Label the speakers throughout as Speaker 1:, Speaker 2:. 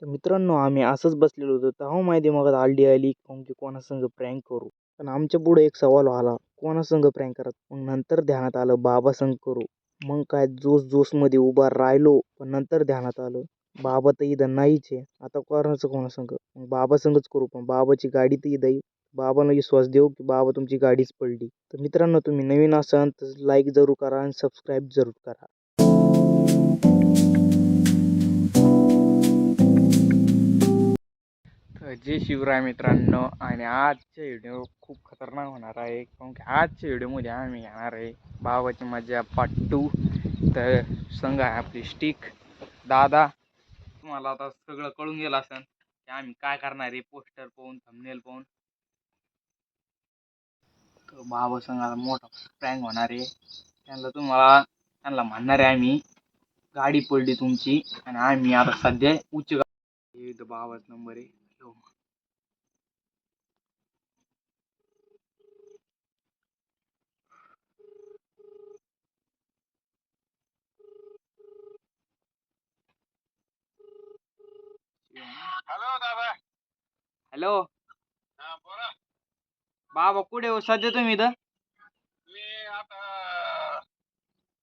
Speaker 1: तर मित्रांनो आम्ही असंच बसलेलो होतो तेव्हा माझ्या दिमागात आयडिया आली की कोणासंग प्रँक करू. पण आमच्या पुढे एक सवाल आला, कोणासंग प्रँक करत. मग नंतर ध्यानात आलं बाबा संग करू. मग काय जोश मध्ये उभा राहिलो, पण नंतर ध्यानात आलं बाबा तर इथं नाहीच आहे. आता कोणाचं कोणासंग, मग बाबा संगच करू. पण बाबाची गाडी तर इथं आहे. बाबांना विश्वास देऊ की बाबा तुमची गाडीच पडली. तर मित्रांनो तुम्ही नवीन असाल तर लाईक जरूर करा आणि सबस्क्राईब जरूर करा. जय शिवराय मित्रांनो. आणि आजचा व्हिडिओ खूप खतरनाक होणार आहे, कारण की आजच्या व्हिडिओमध्ये आम्ही येणार आहे बाबाची मजा पार्ट 2. तर संघ आहे आपली स्टिक दादा. तुम्हाला आता सगळं कळून गेलं असेल की आम्ही काय करणार आहे. पोस्टर पाहून थंबनेल पाहून तर बाबा संघ आता मोठा प्रँक होणार आहे. त्यांना म्हणणार आहे आम्ही गाडी पडली तुमची, आणि आम्ही आता सध्या उच्च बाबाच नंबर आहे.
Speaker 2: हॅलो दादा.
Speaker 1: हॅलो
Speaker 2: हा बोला.
Speaker 1: बाबा, कुठे हो सध्या तुम्ही इथं?
Speaker 2: मी आता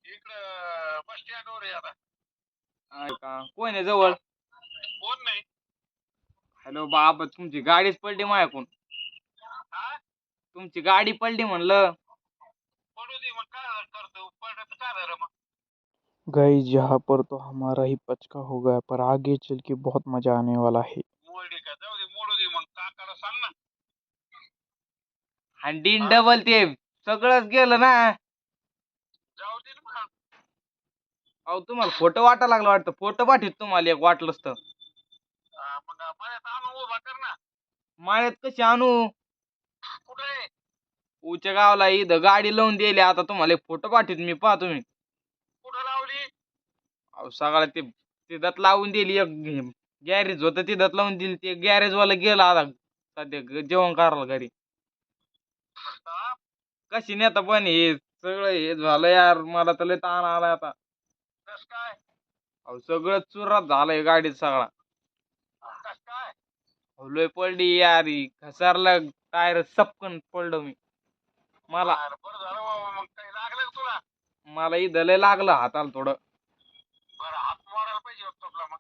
Speaker 2: इकडं बस स्टँड वर आहे आता.
Speaker 1: का कोण आहे जवळ?
Speaker 2: कोण नाही.
Speaker 1: हॅलो बाबा, तुमची गाडीच पडली माझ्याकडून.
Speaker 2: हा
Speaker 1: तुमची गाडी पडली म्हणलं.
Speaker 2: पडू दे मग, काय करतो पडत काय झालं मग.
Speaker 1: गाइस यहाँ पर तो हमारा ही पचका हो गया, पर आगे चल के बहुत मजा आने वाला है.
Speaker 2: मोडी का जाऊ दे, मोडू दे मग, काकाला सांग ना.
Speaker 1: हंडीन
Speaker 2: हा?
Speaker 1: डबल ते सगळंच गेलं ना.
Speaker 2: जाऊ दे ना मग.
Speaker 1: अहो तुम्हाला फोटो वाटा लागला वाटतं. फोटो पाठवत तुम्हाला एक वाटलंच तर.
Speaker 2: मग मळ्यात आणून उभा कर ना.
Speaker 1: माळ्यात कशी आणू?
Speaker 2: कुठे आहे?
Speaker 1: उच्या गावला इथं गाडी लावून दिली. आता तुम्हाला एक फोटो पाठवत मी, पहा तुम्ही.
Speaker 2: कुठं लावली?
Speaker 1: अहो सगळं ते तिथं लावून दिली. एक गॅरेज होतं तिथं लावून दिली. ते गॅरेज वाला गेला आता सध्या जेवण करायला घरी.
Speaker 2: हा?
Speaker 1: कशी नेता पण हे सगळं हे झालं यार. मला तर लय ताण आलाय आता.
Speaker 2: कस काय?
Speaker 1: अहो सगळं चुरात झालंय गाडीत सगळा.
Speaker 2: कस काय?
Speaker 1: अहो लय पडली यार. घसारलं टायर सपकन पडलो मी. मला
Speaker 2: बरं झालं बाबा. मग काही लागलं का तुला?
Speaker 1: मला इथं लय लागलं हाताला थोडं.
Speaker 2: बरं, हात मोडायला पाहिजे होता तुला मग.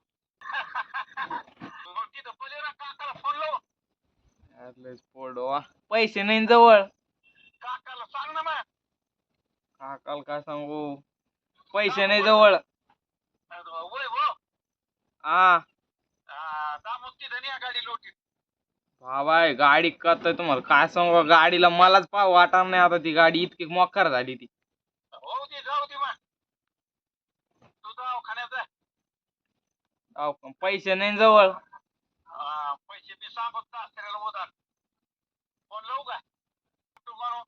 Speaker 2: मग तिथं पहिले ना काकाला फोन लाव.
Speaker 1: पैसे नाही जवळ.
Speaker 2: काकाला सांग ना मग.
Speaker 1: काकाला काय सांगू, पैसे नाही जवळ.
Speaker 2: वय हो.
Speaker 1: हा
Speaker 2: दामोदची धनिया गाडी लोटीत.
Speaker 1: बाबा गाडी करतोय तुम्हाला काय सांगू. गाडीला मलाच पाव वाटणार नाही आता. ती गाडी इतकी मोकार झाली ती.
Speaker 2: हो दे, जाऊ दे मग. तू दवाखान्यात जा.
Speaker 1: अहो पैसे नाही जवळ.
Speaker 2: पैसे मी सांगत सासऱ्याला उधार. फोन लावू का? तू म्हणू.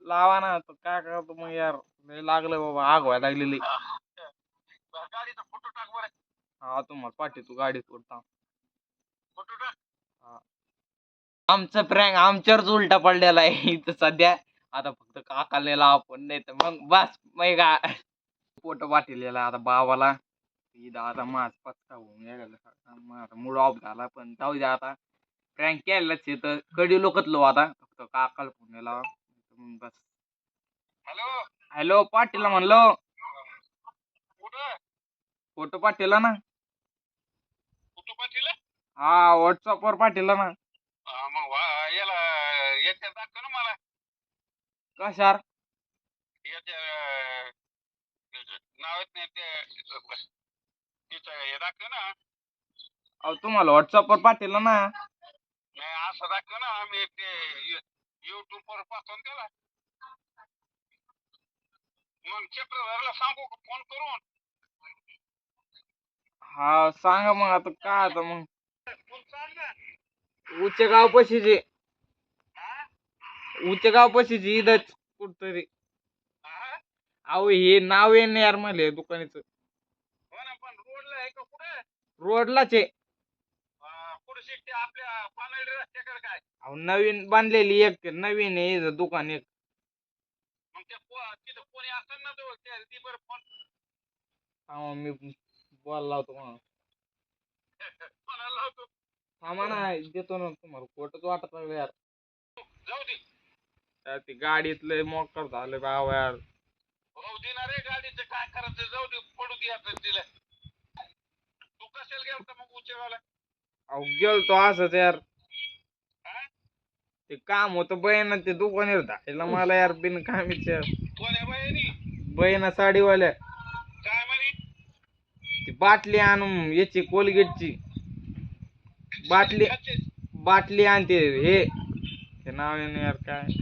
Speaker 1: लावा ना. तर काय करतो मग यार. लय लागलं बाबा, आग व्हायला लागलेली.
Speaker 2: गाडीचा फोटो टाक बरं.
Speaker 1: हा तुम्हाला पाठवतो गाडी फोडता.
Speaker 2: फोटो टाक.
Speaker 1: आमचं प्रँक आमच्यावरच उलटा पडलेला आहे इथं सध्या. आता फक्त काकाला लावा पण, नाही तर मग बस मग का फोटो पाठवलेला आता बाबाला. इथं आता माझ पत्ता होऊन गेलेला. माझा मूड ऑफ झाला, पण जाऊ द्या आता. प्रँक केलाच तर कडी लोकतलो आता. फक्त काकाला फोन लावा मग बस.
Speaker 2: हॅलो.
Speaker 1: हॅलो पाटील म्हणलो.
Speaker 2: कुठं?
Speaker 1: फोटो पाठवला ना.
Speaker 2: फोटो पाठवला?
Speaker 1: हा व्हॉट्सअप वर पाठवला ना.
Speaker 2: मग याला याच्या दाखव ना मला.
Speaker 1: कशावर?
Speaker 2: याच्या नावात नाही ते तिचं हे दाखव ना.
Speaker 1: अहो तुम्हाला व्हॉट्सअप वर पाठवलं ना.
Speaker 2: नाही असं दाखव ना. आम्ही ते युट्यूब वर पाहतो ना त्याला. मग चक्रधरला सांगू का फोन करून?
Speaker 1: हा सांगा मग आता काय आता मग.
Speaker 2: फोन सांग ना.
Speaker 1: उच्च गाव पशीचे.
Speaker 2: हा?
Speaker 1: उच्च गाव पशीचे इथंच कुठतरी.
Speaker 2: हा?
Speaker 1: अहो हे नाव आहे ना यार मला दुकानाचं.
Speaker 2: हो ना, पण रोडला आहे का कुठे?
Speaker 1: रोडलाच आहे.
Speaker 2: कुठे शिकते आपल्या पानळी रस्त्याकडे काय?
Speaker 1: अहो नवीन बांधलेली एक नवीन आहे इथं दुकान एक.
Speaker 2: मग त्या तिथं कोणी असेल ना तो ती बरं फोन.
Speaker 1: हा मी बोलला होतो म्हणून.
Speaker 2: कोणाला लावतो?
Speaker 3: थांबा ना, देतो ना तुम्हाला, खोटच वाटत लागलं यार.
Speaker 2: जाऊ दे.
Speaker 3: यार ते गाडीतलं मोकर झालं बाबा यार.
Speaker 2: भाऊ देणार रे गाडीचं काय करायचं जाऊ दे पडू दे आता तिला. तू कशाला गेलता मग उचलवायला?
Speaker 3: अहो गेलतो असंच यार.
Speaker 2: हा?
Speaker 3: ते काम होतं बहिण ते दुकानावर धायला मला यार बिन कामीच यार.
Speaker 2: कोण्या बाईनी?
Speaker 3: बहिणा साडीवाल्या
Speaker 2: काय म्हणे?
Speaker 3: ती बाटली आणून याची कोलगेटची बाटली
Speaker 2: खाते.
Speaker 3: बाटली आणते हे नाव आहे ना यार काय.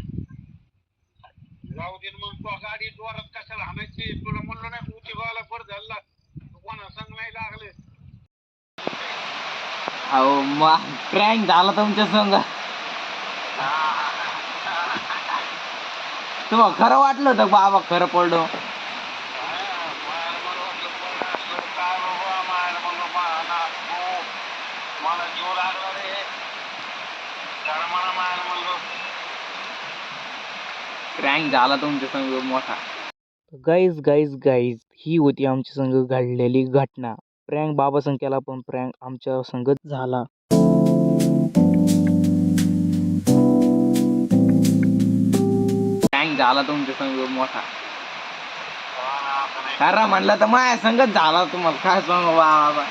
Speaker 2: जाऊ दे न मग तू गाडी जोरात कशाला हाणायची? तुला म्हणलो नाही उचलवायला बरं झालं. तू कोणा संग नाही लागले.
Speaker 1: अहो प्रँक झाला तुमच्या संग. तुम्हाला खरं वाटलं होतं बाबा खरं पडलो.
Speaker 2: मला जीव लागला रे. तर मला मायला म्हणलो
Speaker 3: प्रँक झाला तुमच्या संग मोठा.
Speaker 1: गाईज ही होती आमच्या संग घडलेली घटना. प्रँक बाबा संग केला पण प्रँक आमच्या संगच झाला.
Speaker 3: प्रँक झाला तुमच्या संग मोठा. खरा म्हणलं तर माझ्या संगच झाला. तुम्हाला काय सांगू बाबा.